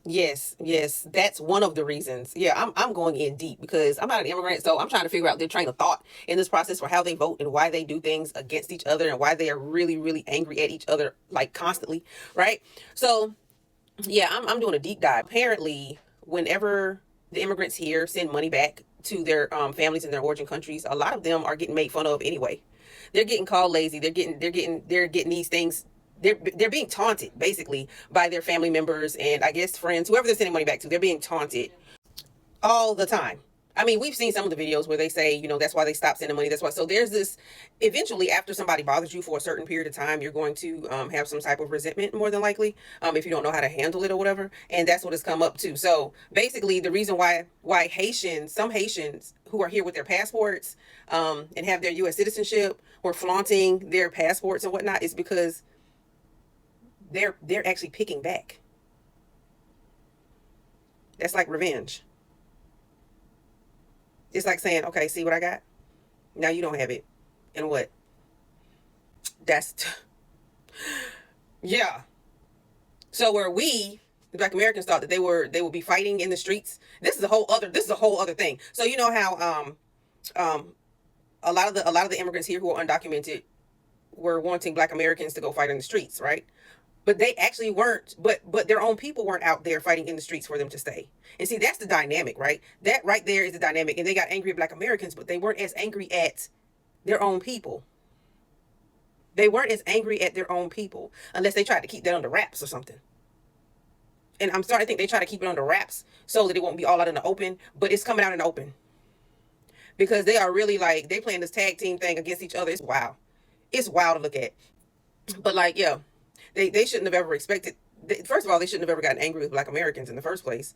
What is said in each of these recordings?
Yes, yes, that's one of the reasons. Yeah, I'm going in deep because I'm not an immigrant, so I'm trying to figure out their train of thought in this process for how they vote and why they do things against each other and why they are really, really angry at each other like constantly, right? So yeah, I'm doing a deep dive. Apparently, whenever the immigrants here send money back to their families in their origin countries, a lot of them are getting made fun of anyway. They're getting called lazy. They're getting these things. They're being taunted basically by their family members and I guess friends, whoever they're sending money back to. They're being taunted all the time. I mean, we've seen some of the videos where they say, that's why they stop sending money. That's why. So there's this. Eventually, after somebody bothers you for a certain period of time, you're going to have some type of resentment, more than likely, if you don't know how to handle it or whatever. And that's what it's come up to. So basically, the reason why some Haitians who are here with their passports and have their U.S. citizenship or flaunting their passports and whatnot is because they're actually picking back. That's like revenge. It's like saying, okay, see what I got? Now you don't have it. And what? That's yeah. So where we, the Black Americans, thought that they would be fighting in the streets. This is a whole other thing. So you know how a lot of the immigrants here who are undocumented were wanting Black Americans to go fight in the streets, right? But they actually weren't. But their own people weren't out there fighting in the streets for them to stay. And see, that's the dynamic, right? That right there is the dynamic. And they got angry at Black Americans, but they weren't as angry at their own people. They weren't as angry at their own people unless they tried to keep that under wraps or something. And I'm starting to think they try to keep it under wraps so that it won't be all out in the open, but it's coming out in the open because they are really like they playing this tag team thing against each other. It's wild. It's wild to look at. But like, yeah, they shouldn't have ever expected. First of all, they shouldn't have ever gotten angry with Black Americans in the first place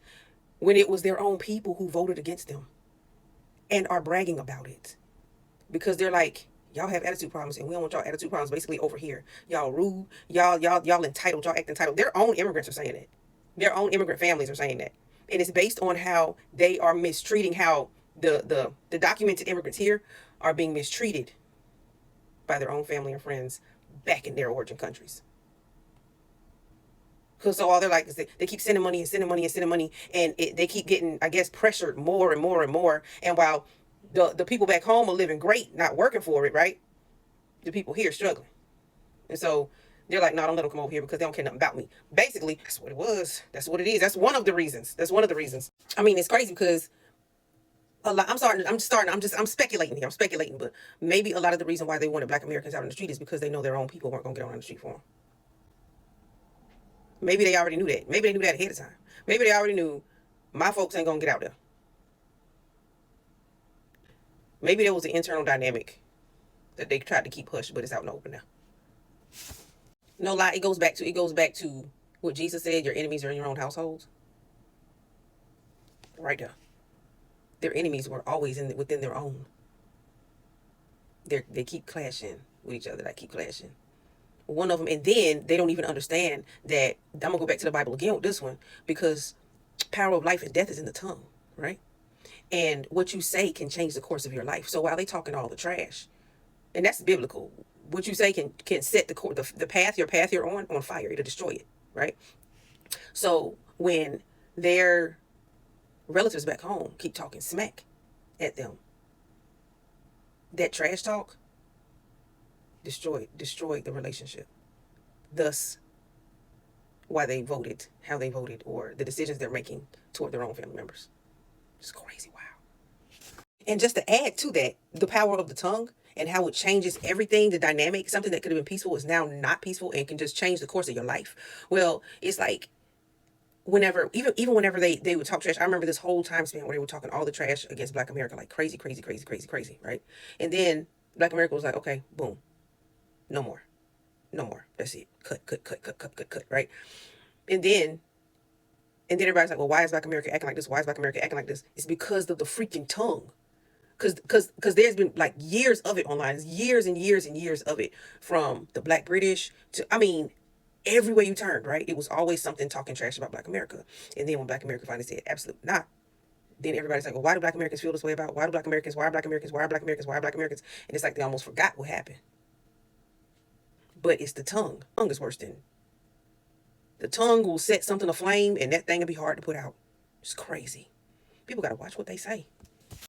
when it was their own people who voted against them and are bragging about it because they're like, y'all have attitude problems and we don't want y'all attitude problems basically over here. Y'all rude. Y'all entitled. Y'all act entitled. Their own immigrants are saying it. Their own immigrant families are saying that. And it's based on how they are mistreating, how the documented immigrants here are being mistreated by their own family and friends back in their origin countries. Because so all they're like is they keep sending money and sending money and sending money, and they keep getting, I guess, pressured more and more and more. And while the people back home are living great, not working for it, right? The people here are struggling. And so they're like, no, don't let them come over here because they don't care nothing about me. Basically, that's what it was. That's what it is. That's one of the reasons. That's one of the reasons. I mean, it's crazy because a lot, I'm speculating here. I'm speculating, but maybe a lot of the reason why they wanted Black Americans out on the street is because they know their own people weren't going to get on the street for them. Maybe they already knew that. Maybe they knew that ahead of time. Maybe they already knew my folks ain't going to get out there. Maybe there was an internal dynamic that they tried to keep hushed, but it's out in the open now. No lie, it goes back to what Jesus said, your enemies are in your own households. Right there. Their enemies were always within their own. They keep clashing with each other. They keep clashing. One of them, and then they don't even understand that. I'm gonna go back to the Bible again with this one because power of life and death is in the tongue, right? And what you say can change the course of your life. So while they talking all the trash, and that's biblical, what you say can set the path you're on fire. It'll destroy it, right? So when their relatives back home keep talking smack at them, that trash talk destroyed the relationship. Thus, why they voted, how they voted, or the decisions they're making toward their own family members. It's crazy. Wow. And just to add to that, the power of the tongue and how it changes everything, the dynamic, something that could have been peaceful is now not peaceful and can just change the course of your life. Well, it's like whenever, even whenever they would talk trash, I remember this whole time span where they were talking all the trash against Black America, like crazy, crazy, crazy, crazy, crazy, right? And then Black America was like, okay, boom, no more. No more. That's it. Cut, cut, cut, cut, cut, cut, cut, right? And then everybody's like, well, why is Black America acting like this? Why is Black America acting like this? It's because of the freaking tongue. Because there's been like years of it online, years and years and years of it, from the Black British to, I mean, everywhere you turned, right? It was always something talking trash about Black America. And then when Black America finally said absolutely not, then everybody's like, well, why do Black Americans feel this way about? Why do Black Americans? Why are Black Americans? Why are Black Americans? Why are Black Americans? And it's like they almost forgot what happened. But it's the tongue. Tongue is worse than The tongue will set something aflame, and that thing will be hard to put out. It's crazy. People got to watch what they say.